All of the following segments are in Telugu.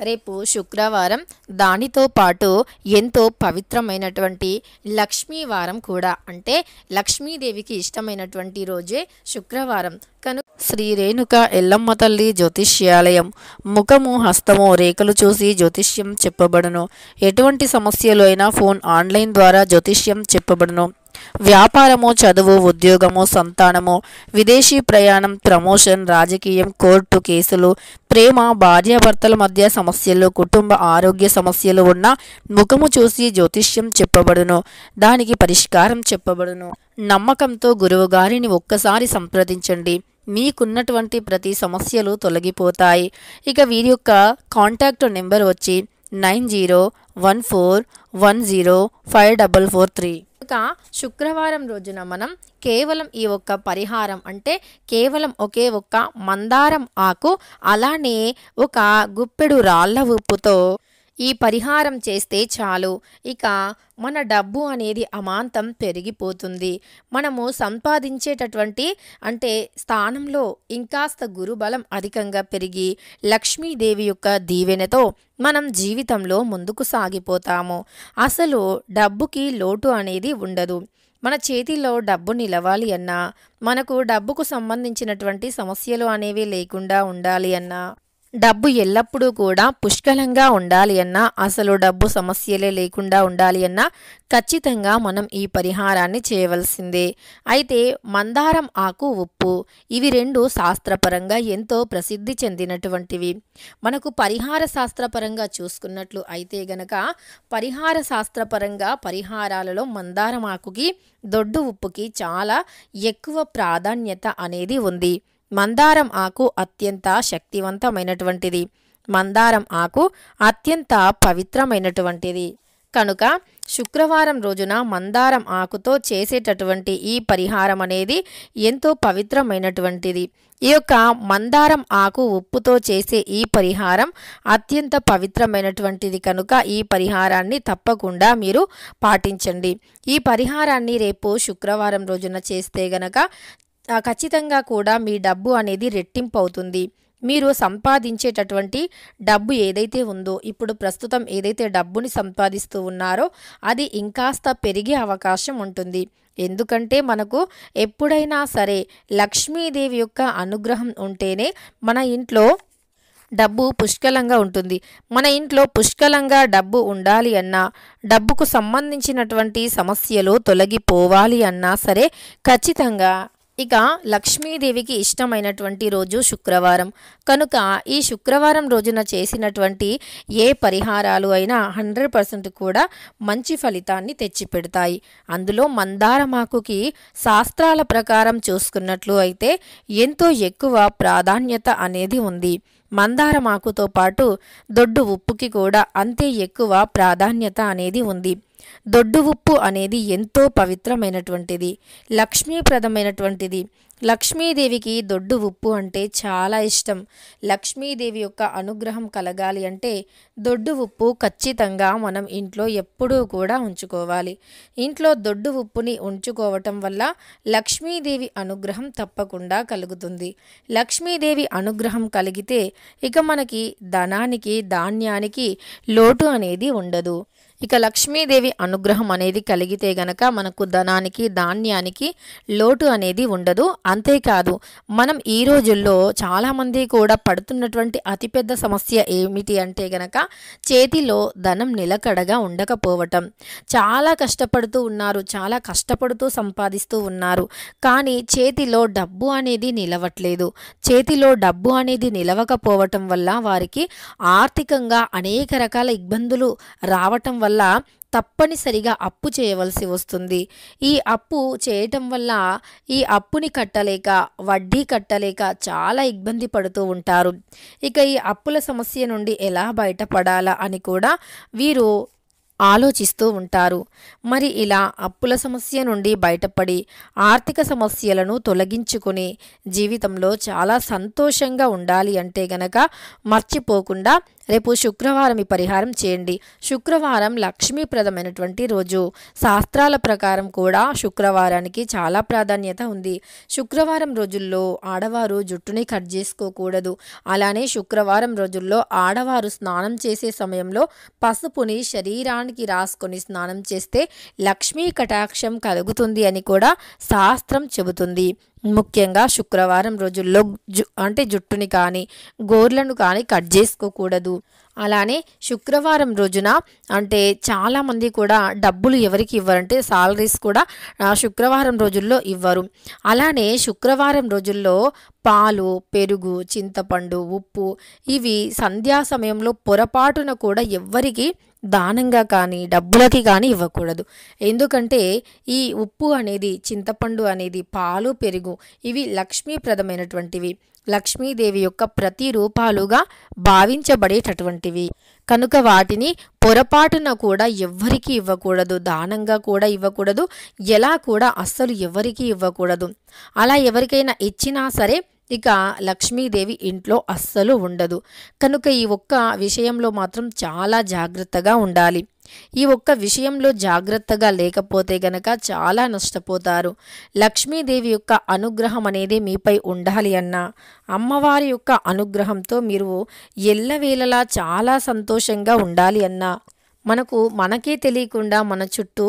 రేపు శుక్రవారం దానితో పాటు ఎంతో పవిత్రమైనటువంటి లక్ష్మీ వారం కూడా. అంటే లక్ష్మీదేవికి ఇష్టమైనటువంటి రోజే శుక్రవారం కనుక శ్రీ రేణుక ఎల్లమ్మ తల్లి జ్యోతిష్యాలయం ముఖము హస్తము రేఖలు చూసి జ్యోతిష్యం చెప్పబడును. ఎటువంటి సమస్యలు అయినా ఫోన్ ఆన్లైన్ ద్వారా జ్యోతిష్యం చెప్పబడును. వ్యాపారము, చదువు, ఉద్యోగము, సంతానము, విదేశీ ప్రయాణం, ప్రమోషన్, రాజకీయం, కోర్టు కేసులు, ప్రేమ, భార్యాభర్తల మధ్య సమస్యలు, కుటుంబ ఆరోగ్య సమస్యలు ఉన్న ముఖము చూసి జ్యోతిష్యం చెప్పబడును. దానికి పరిష్కారం చెప్పబడును. నమ్మకంతో గురువు గారిని ఒక్కసారి సంప్రదించండి. మీకున్నటువంటి ప్రతి సమస్యలు తొలగిపోతాయి. ఇక వీరి యొక్క కాంటాక్ట్ నెంబర్ వచ్చి 9014105443. ఇక శుక్రవారం రోజున మనం కేవలం ఈ ఒక్క పరిహారం అంటే కేవలం ఒకే ఒక్క మందారం ఆకు అలానే ఒక గుప్పెడు రాళ్ళ ఉప్పుతో ఈ పరిహారం చేస్తే చాలు. ఇక మన డబ్బు అనేది అమాంతం పెరిగిపోతుంది. మనము సంపాదించేటటువంటి అంటే స్థానంలో ఇంకాస్త గురుబలం అధికంగా పెరిగి లక్ష్మీదేవి యొక్క దీవెనతో మనం జీవితంలో ముందుకు సాగిపోతాము. అసలు డబ్బుకి లోటు అనేది ఉండదు. మన చేతిలో డబ్బు నిలవాలి అన్నా, మనకు డబ్బుకు సంబంధించినటువంటి సమస్యలు అనేవి లేకుండా ఉండాలి అన్నా, డబ్బు ఎల్లప్పుడూ కూడా పుష్కలంగా ఉండాలి అన్నా, అసలు డబ్బు సమస్యలే లేకుండా ఉండాలి అన్నా ఖచ్చితంగా మనం ఈ పరిహారాన్ని చేయవలసిందే. అయితే మందారం ఆకు, ఉప్పు ఇవి రెండు శాస్త్రపరంగా ఎంతో ప్రసిద్ధి చెందినటువంటివి. మనకు పరిహార శాస్త్రపరంగా చూసుకున్నట్లు అయితే గనక పరిహార శాస్త్రపరంగా పరిహారాలలో మందారం ఆకుకి, దొడ్డు ఉప్పుకి చాలా ఎక్కువ ప్రాధాన్యత అనేది ఉంది. మందారం ఆకు అత్యంత శక్తివంతమైనటువంటిది. మందారం ఆకు అత్యంత పవిత్రమైనటువంటిది. కనుక శుక్రవారం రోజున మందారం ఆకుతో చేసేటటువంటి ఈ పరిహారం అనేది ఎంతో పవిత్రమైనటువంటిది. ఈ యొక్క మందారం ఆకు ఉప్పుతో చేసే ఈ పరిహారం అత్యంత పవిత్రమైనటువంటిది కనుక ఈ పరిహారాన్ని తప్పకుండా మీరు పాటించండి. ఈ పరిహారాన్ని రేపు శుక్రవారం రోజున చేస్తే గనక ఖచ్చితంగా కూడా మీ డబ్బు అనేది రెట్టింపు అవుతుంది. మీరు సంపాదించేటటువంటి డబ్బు ఏదైతే ఉందో, ఇప్పుడు ప్రస్తుతం ఏదైతే డబ్బుని సంపాదిస్తూ ఉన్నారో అది ఇంకాస్త పెరిగే అవకాశం ఉంటుంది. ఎందుకంటే మనకు ఎప్పుడైనా సరే లక్ష్మీదేవి యొక్క అనుగ్రహం ఉంటేనే మన ఇంట్లో డబ్బు పుష్కలంగా ఉంటుంది. మన ఇంట్లో పుష్కలంగా డబ్బు ఉండాలి అన్నా, డబ్బుకు సంబంధించినటువంటి సమస్యలు తొలగిపోవాలి అన్నా సరే ఖచ్చితంగా ఇక లక్ష్మీదేవికి ఇష్టమైనటువంటి రోజు శుక్రవారం కనుక ఈ శుక్రవారం రోజున చేసినటువంటి ఏ పరిహారాలు అయినా 100% కూడా మంచి ఫలితాన్ని తెచ్చిపెడతాయి. అందులో మందారమాకుకి శాస్త్రాల ప్రకారం చూసుకున్నట్లు అయితే ఎంతో ఎక్కువ ప్రాధాన్యత అనేది ఉంది. మందారమాకుతో పాటు దొడ్డు ఉప్పుకి కూడా అంతే ఎక్కువ ప్రాధాన్యత అనేది ఉంది. దొడ్డు ఉప్పు అనేది ఎంతో పవిత్రమైనటువంటిది, లక్ష్మీప్రదమైనటువంటిది. లక్ష్మీదేవికి దొడ్డు ఉప్పు అంటే చాలా ఇష్టం. లక్ష్మీదేవి యొక్క అనుగ్రహం కలగాలి అంటే దొడ్డు ఉప్పు ఖచ్చితంగా మనం ఇంట్లో ఎప్పుడూ కూడా ఉంచుకోవాలి. ఇంట్లో దొడ్డు ఉప్పుని ఉంచుకోవటం వల్ల లక్ష్మీదేవి అనుగ్రహం తప్పకుండా కలుగుతుంది. లక్ష్మీదేవి అనుగ్రహం కలిగితే ఇక మనకి ధనానికి, ధాన్యానికి లోటు అనేది ఉండదు. ఇక లక్ష్మీదేవి అనుగ్రహం అనేది కలిగితే గనక మనకు ధనానికి, ధాన్యానికి లోటు అనేది ఉండదు. అంతేకాదు మనం ఈ రోజుల్లో చాలామంది కూడా పడుతున్నటువంటి అతిపెద్ద సమస్య ఏమిటి అంటే గనక చేతిలో ధనం నిలకడగా ఉండకపోవటం. చాలా కష్టపడుతూ ఉన్నారు, చాలా కష్టపడుతూ సంపాదిస్తూ ఉన్నారు, కానీ చేతిలో డబ్బు అనేది నిలవట్లేదు. చేతిలో డబ్బు అనేది నిలవకపోవటం వల్ల వారికి ఆర్థికంగా అనేక రకాల ఇబ్బందులు రావటం వల్ల తప్పనిసరిగా అప్పు చేయవలసి వస్తుంది. ఈ అప్పు చేయటం వల్ల ఈ అప్పుని కట్టలేక, వడ్డీ కట్టలేక చాలా ఇబ్బంది పడుతూ ఉంటారు. ఇక ఈ అప్పుల సమస్య నుండి ఎలా బయటపడాలా అని కూడా వీరు ఆలోచిస్తూ ఉంటారు. మరి ఇలా అప్పుల సమస్య నుండి బయటపడి ఆర్థిక సమస్యలను తొలగించుకుని జీవితంలో చాలా సంతోషంగా ఉండాలి అంటే గనక మర్చిపోకుండా రేపు శుక్రవారం ఈ పరిహారం చేయండి. శుక్రవారం లక్ష్మీప్రదమైనటువంటి రోజు. శాస్త్రాల ప్రకారం కూడా శుక్రవారానికి చాలా ప్రాధాన్యత ఉంది. శుక్రవారం రోజుల్లో ఆడవారు జుట్టుని కట్ చేసుకోకూడదు. అలానే శుక్రవారం రోజుల్లో ఆడవారు స్నానం చేసే సమయంలో పసుపుని శరీరానికి రాసుకొని స్నానం చేస్తే లక్ష్మీ కటాక్షం కలుగుతుంది అని కూడా శాస్త్రం చెబుతుంది. ముఖ్యంగా శుక్రవారం రోజుల్లో జుట్టుని కానీ గోర్లను కానీ కట్ చేసుకోకూడదు. అలానే శుక్రవారం రోజున అంటే చాలామంది కూడా డబ్బులు ఎవరికి ఇవ్వరంటే సాలరీస్ కూడా శుక్రవారం రోజుల్లో ఇవ్వరు. అలానే శుక్రవారం రోజుల్లో పాలు, పెరుగు, చింతపండు, ఉప్పు ఇవి సంధ్యా సమయంలో పొరపాటున కూడా ఎవ్వరికి దానంగా కానీ డబ్బులకి కానీ ఇవ్వకూడదు. ఎందుకంటే ఈ ఉప్పు అనేది, చింతపండు అనేది, పాలు, పెరుగు ఇవి లక్ష్మీప్రదమైనటువంటివి, లక్ష్మీదేవి యొక్క ప్రతిరూపాలుగా భావించబడేటటువంటివి కనుక వాటిని పొరపాటున కూడా ఎవ్వరికి ఇవ్వకూడదు, దానంగా కూడా ఇవ్వకూడదు, ఎలా కూడా అస్సలు ఎవరికి ఇవ్వకూడదు. అలా ఎవరికైనా ఇచ్చినా సరే ఇక లక్ష్మీదేవి ఇంట్లో అస్సలు ఉండదు. కనుక ఈ ఒక్క విషయంలో మాత్రం చాలా జాగ్రత్తగా ఉండాలి. ఈ ఒక్క విషయంలో జాగ్రత్తగా లేకపోతే గనక చాలా నష్టపోతారు. లక్ష్మీదేవి యొక్క అనుగ్రహం అనేది మీపై ఉండాలి అన్నా, అమ్మవారి యొక్క అనుగ్రహంతో మీరు ఎల్లవేళలా చాలా సంతోషంగా ఉండాలి అన్నా మనకే తెలియకుండా మన చుట్టూ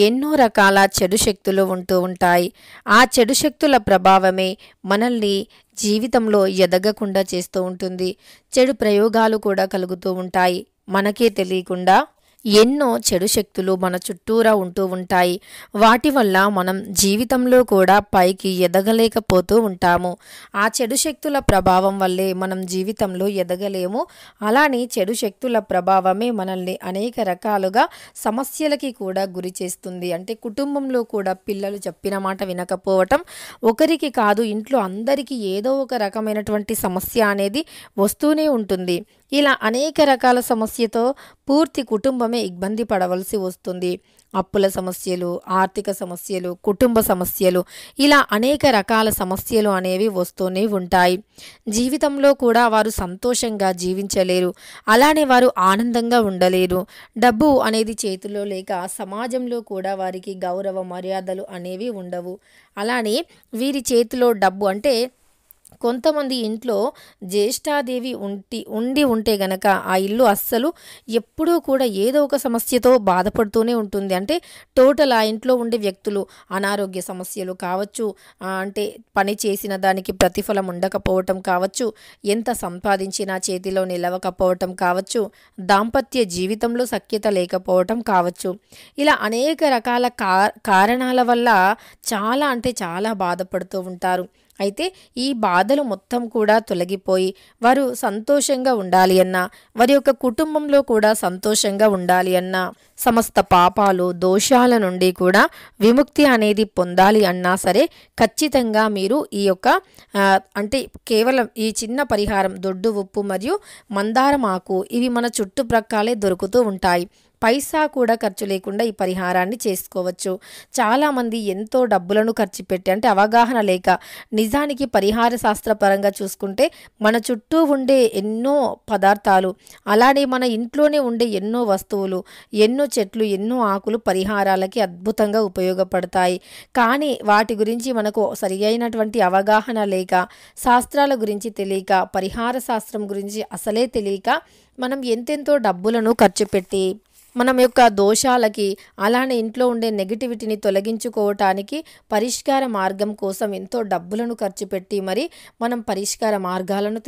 ఎన్నో రకాల చెడు శక్తులు ఉంటూ ఉంటాయి. ఆ చెడు శక్తుల ప్రభావమే మనల్ని జీవితంలో ఎదగకుండా చేస్తూ ఉంటుంది. చెడు ప్రయోగాలు కూడా కలుగుతూ ఉంటాయి. మనకే తెలియకుండా ఎన్నో చెడు శక్తులు మన చుట్టూరా ఉంటూ ఉంటాయి. వాటి వల్ల మనం జీవితంలో కూడా పైకి ఎదగలేకపోతూ ఉంటాము. ఆ చెడు శక్తుల ప్రభావం వల్లే మనం జీవితంలో ఎదగలేము. అలానే చెడు శక్తుల ప్రభావమే మనల్ని అనేక రకాలుగా సమస్యలకి కూడా గురి చేస్తుంది. అంటే కుటుంబంలో కూడా పిల్లలు చెప్పిన మాట వినకపోవటం, ఒకరికి కాదు ఇంట్లో అందరికీ ఏదో ఒక రకమైనటువంటి సమస్య అనేది వస్తూనే ఉంటుంది. ఇలా అనేక రకాల సమస్యతో పూర్తి కుటుంబమే ఇబ్బంది పడవలసి వస్తుంది. అప్పుల సమస్యలు, ఆర్థిక సమస్యలు, కుటుంబ సమస్యలు ఇలా అనేక రకాల సమస్యలు అనేవి వస్తూనే ఉంటాయి. జీవితంలో కూడా వారు సంతోషంగా జీవించలేరు. అలానే వారు ఆనందంగా ఉండలేరు. డబ్బు అనేది చేతిలో లేక సమాజంలో కూడా వారికి గౌరవ మర్యాదలు అనేవి ఉండవు. అలానే వీరి చేతిలో డబ్బు అంటే కొంతమంది ఇంట్లో జ్యేష్ఠాదేవి ఉండి ఉంటే గనక ఆ ఇల్లు అస్సలు ఎప్పుడూ కూడా ఏదో ఒక సమస్యతో బాధపడుతూనే ఉంటుంది. అంటే టోటల్ ఆ ఇంట్లో ఉండే వ్యక్తులు అనారోగ్య సమస్యలు కావచ్చు, అంటే పని చేసిన దానికి ప్రతిఫలం ఉండకపోవటం కావచ్చు, ఎంత సంపాదించినా చేతిలో నిలవకపోవటం కావచ్చు, దాంపత్య జీవితంలో సఖ్యత లేకపోవటం కావచ్చు. ఇలా అనేక రకాల కారణాల వల్ల చాలా అంటే చాలా బాధపడుతూ ఉంటారు. అయితే ఈ బాధలు మొత్తం కూడా తొలగిపోయి వారు సంతోషంగా ఉండాలి అన్నా, వారి యొక్క కుటుంబంలో కూడా సంతోషంగా ఉండాలి అన్నా, సమస్త పాపాలు దోషాల నుండి కూడా విముక్తి అనేది పొందాలి అన్నా సరే ఖచ్చితంగా మీరు ఈ యొక్క అంటే కేవలం ఈ చిన్న పరిహారం దొడ్డు ఉప్పు మరియు మందారం ఆకు ఇవి మన చుట్టుప్రక్కలే దొరుకుతూ ఉంటాయి. పైసా కూడా ఖర్చు లేకుండా ఈ పరిహారాన్ని చేసుకోవచ్చు. చాలామంది ఎంతో డబ్బులను ఖర్చు పెట్టి అంటే అవగాహన లేక, నిజానికి పరిహార శాస్త్రపరంగా చూసుకుంటే మన చుట్టూ ఉండే ఎన్నో పదార్థాలు, అలానే మన ఇంట్లోనే ఉండే ఎన్నో వస్తువులు, ఎన్నో చెట్లు, ఎన్నో ఆకులు పరిహారాలకి అద్భుతంగా ఉపయోగపడతాయి. కానీ వాటి గురించి మనకు సరి అయినటువంటి అవగాహన లేక, శాస్త్రాల గురించి తెలియక, పరిహార శాస్త్రం గురించి అసలే తెలియక మనం ఎంతెంతో డబ్బులను ఖర్చు పెట్టి మనం యొక్క దోషాలకి, అలానే ఇంట్లో ఉండే నెగిటివిటీని తొలగించుకోవటానికి పరిష్కార మార్గం కోసం ఎంతో డబ్బులను ఖర్చు పెట్టి మరి మనం పరిష్కార మార్గాలను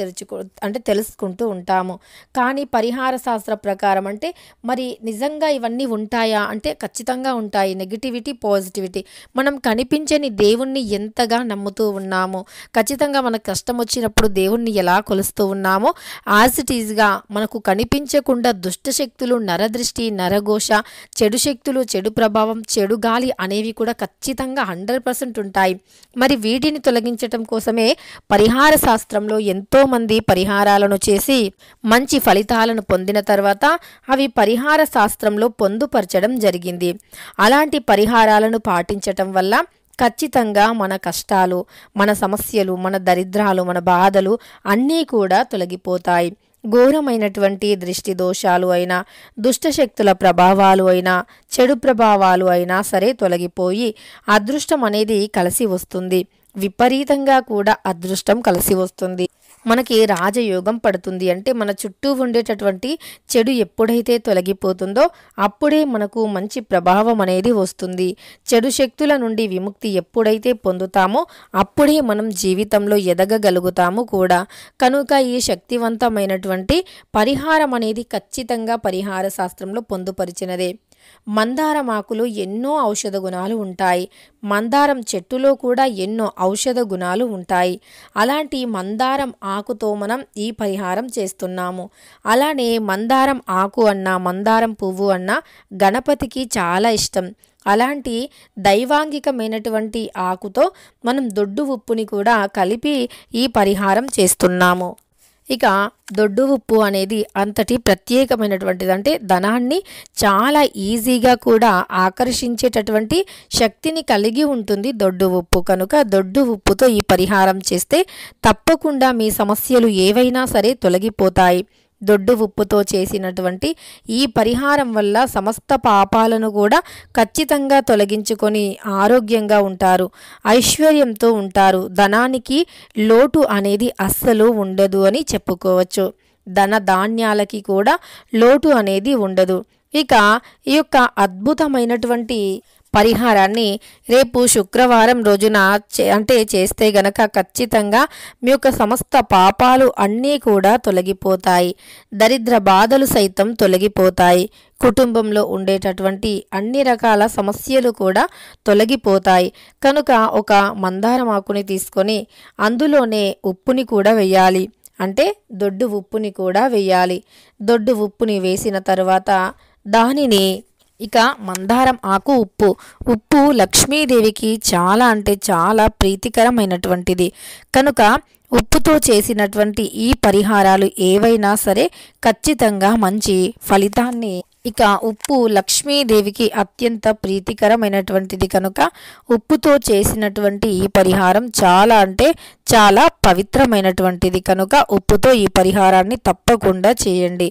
తెలుసుకుంటూ ఉంటాము. కానీ పరిహార శాస్త్ర ప్రకారం అంటే మరి నిజంగా ఇవన్నీ ఉంటాయా అంటే ఖచ్చితంగా ఉంటాయి. Negativity, positivity. మనం కనిపించని దేవుణ్ణి ఎంతగా నమ్ముతూ ఉన్నామో, ఖచ్చితంగా మనకు కష్టం వచ్చినప్పుడు దేవుణ్ణి ఎలా కొలుస్తూ ఉన్నామో, యాజ్ ఇట్ ఈజ్గా మనకు కనిపించకుండా దుష్టశక్తులు, నరదృష్టి, నరఘోష, చెడు శక్తులు, చెడు ప్రభావం, చెడు గాలి అనేవి కూడా ఖచ్చితంగా 100% ఉంటాయి. మరి వీటిని తొలగించటం కోసమే పరిహార శాస్త్రంలో ఎంతోమంది పరిహారాలను చేసి మంచి ఫలితాలను పొందిన తర్వాత అవి పరిహార శాస్త్రంలో పొందుపరచడం జరిగింది. అలాంటి పరిహారాలను పాటించటం వల్ల ఖచ్చితంగా మన కష్టాలు, మన సమస్యలు, మన దరిద్రాలు, మన బాధలు అన్నీ కూడా తొలగిపోతాయి. ఘోరమైనటువంటి దృష్టి దోషాలు అయినా, దుష్టశక్తుల ప్రభావాలు అయినా, చెడు ప్రభావాలు అయినా సరే తొలగిపోయి అదృష్టం అనేది కలిసి వస్తుంది. విపరీతంగా కూడా అదృష్టం కలిసి వస్తుంది. మనకి రాజయోగం పడుతుంది. అంటే మన చుట్టూ ఉండేటటువంటి చెడు ఎప్పుడైతే తొలగిపోతుందో అప్పుడే మనకు మంచి ప్రభావం అనేది వస్తుంది. చెడు శక్తుల నుండి విముక్తి ఎప్పుడైతే పొందుతామో అప్పుడే మనం జీవితంలో ఎదగగలుగుతాము కూడా. కనుక ఈ శక్తివంతమైనటువంటి పరిహారం అనేది ఖచ్చితంగా పరిహార శాస్త్రంలో పొందుపరిచినదే. మందారం ఆకులో ఎన్నో ఔషధ గుణాలు ఉంటాయి. మందారం చెట్టులో కూడా ఎన్నో ఔషధ గుణాలు ఉంటాయి. అలాంటి మందారం ఆకుతో మనం ఈ పరిహారం చేస్తున్నాము. అలానే మందారం ఆకు అన్నా, మందారం పువ్వు అన్నా గణపతికి చాలా ఇష్టం. అలాంటి దైవాంగికమైనటువంటి ఆకుతో మనం దొడ్డు ఉప్పుని కూడా కలిపి ఈ పరిహారం చేస్తున్నాము. ఇక దొడ్డు ఉప్పు అనేది అంతటి ప్రత్యేకమైనటువంటిది. అంటే ధనాన్ని చాలా ఈజీగా కూడా ఆకర్షించేటటువంటి శక్తిని కలిగి ఉంటుంది దొడ్డు ఉప్పు. కనుక దొడ్డు ఉప్పుతో ఈ పరిహారం చేస్తే తప్పకుండా మీ సమస్యలు ఏవైనా సరే తొలగిపోతాయి. దొడ్డు ఉప్పుతో చేసినటువంటి ఈ పరిహారం వల్ల సమస్త పాపాలను కూడా ఖచ్చితంగా తొలగించుకొని ఆరోగ్యంగా ఉంటారు, ఐశ్వర్యంతో ఉంటారు. ధనానికి లోటు అనేది అస్సలు ఉండదు అని చెప్పుకోవచ్చు. ధన ధాన్యాలకి కూడా లోటు అనేది ఉండదు. ఇక ఈ యొక్క అద్భుతమైనటువంటి పరిహారాన్ని రేపు శుక్రవారం రోజున చేస్తే గనక ఖచ్చితంగా మీ యొక్క సమస్త పాపాలు అన్నీ కూడా తొలగిపోతాయి. దరిద్ర బాధలు సైతం తొలగిపోతాయి. కుటుంబంలో ఉండేటటువంటి అన్ని రకాల సమస్యలు కూడా తొలగిపోతాయి. కనుక ఒక మందారం ఆకుని తీసుకొని అందులోనే ఉప్పుని కూడా వేయాలి. అంటే దొడ్డు ఉప్పుని కూడా వేయాలి. దొడ్డు ఉప్పుని వేసిన తర్వాత దానిని ఇక మందారం ఆకు, ఉప్పు లక్ష్మీదేవికి చాలా అంటే చాలా ప్రీతికరమైనటువంటిది. కనుక ఉప్పుతో చేసినటువంటి ఈ పరిహారాలు ఏవైనా సరే ఖచ్చితంగా మంచి ఫలితాన్ని, ఇక ఉప్పు లక్ష్మీదేవికి అత్యంత ప్రీతికరమైనటువంటిది. కనుక ఉప్పుతో చేసినటువంటి ఈ పరిహారం చాలా అంటే చాలా పవిత్రమైనటువంటిది. కనుక ఉప్పుతో ఈ పరిహారాన్ని తప్పకుండా చేయండి.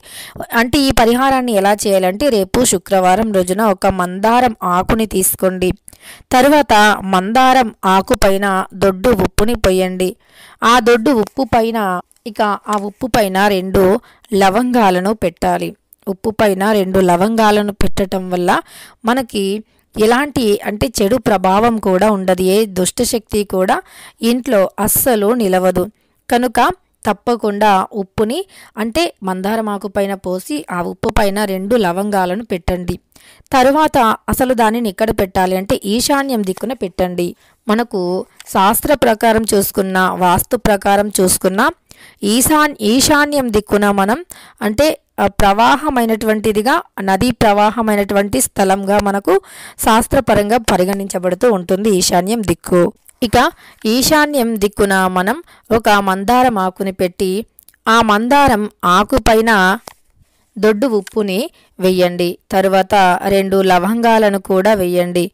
అంటే ఈ పరిహారాన్ని ఎలా చేయాలంటే రేపు శుక్రవారం రోజున ఒక మందారం ఆకుని తీసుకోండి. తరువాత మందారం ఆకు పైన దొడ్డు ఉప్పుని పోయండి. ఆ దొడ్డు ఉప్పు పైన ఆ ఉప్పు పైన 2 లవంగాలను పెట్టాలి. ఉప్పు పైన 2 లవంగాలను పెట్టడం వల్ల మనకి ఎలాంటి అంటే చెడు ప్రభావం కూడా ఉండదు. ఏ దుష్టశక్తి కూడా ఇంట్లో అస్సలు నిలవదు. కనుక తప్పకుండా ఉప్పుని అంటే మందారమాకు పైన పోసి ఆ ఉప్పు పైన 2 లవంగాలను పెట్టండి. తరువాత అసలు దానిని ఎక్కడ పెట్టాలి అంటే ఈశాన్యం దిక్కున పెట్టండి. మనకు శాస్త్ర ప్రకారం చూసుకున్న, వాస్తు ప్రకారం చూసుకున్న ఈశాన్యం దిక్కున మనం అంటే ప్రవాహమైనటువంటిదిగా, నదీ ప్రవాహమైనటువంటి స్థలంగా మనకు శాస్త్రపరంగా పరిగణించబడుతూ ఉంటుంది ఈశాన్యం దిక్కు. ఇక ఈశాన్యం దిక్కున మనం ఒక మందారం ఆకుని పెట్టి ఆ మందారం ఆకు పైన దొడ్డు ఉప్పుని వెయ్యండి. తరువాత 2 లవంగాలను కూడా వెయ్యండి.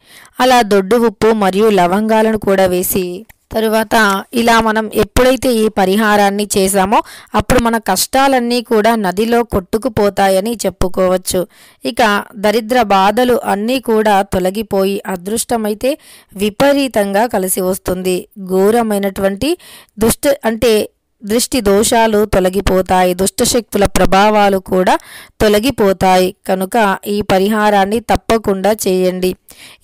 అలా దొడ్డు ఉప్పు మరియు లవంగాలను కూడా వేసి తరువాత ఇలా మనం ఎప్పుడైతే ఈ పరిహారాన్ని చేశామో అప్పుడు మన కష్టాలన్నీ కూడా నదిలో కొట్టుకుపోతాయని చెప్పుకోవచ్చు. ఇక దరిద్ర బాధలు అన్నీ కూడా తొలగిపోయి అదృష్టమైతే విపరీతంగా కలిసి వస్తుంది. ఘోరమైనటువంటి దృష్టి దోషాలు తొలగిపోతాయి. దుష్టశక్తుల ప్రభావాలు కూడా తొలగిపోతాయి. కనుక ఈ పరిహారాన్ని తప్పకుండా చేయండి.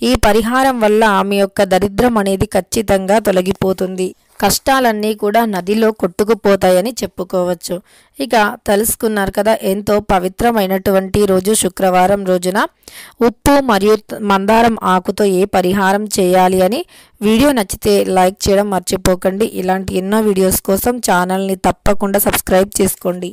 ఈ పరిహారం వల్ల మీ యొక్క దరిద్రం అనేది ఖచ్చితంగా తొలగిపోతుంది. కష్టాలన్నీ కూడా నదిలో కొట్టుకుపోతాయని చెప్పుకోవచ్చు. ఇక తెలుసుకున్నారు కదా, ఎంతో పవిత్రమైనటువంటి రోజు శుక్రవారం రోజున ఉప్పు మరియు మందారం ఆకుతో ఏ పరిహారం చేయాలి అని. వీడియో నచ్చితే లైక్ చేయడం మర్చిపోకండి. ఇలాంటి ఎన్నో వీడియోస్ కోసం ఛానల్ని తప్పకుండా సబ్స్క్రైబ్ చేసుకోండి.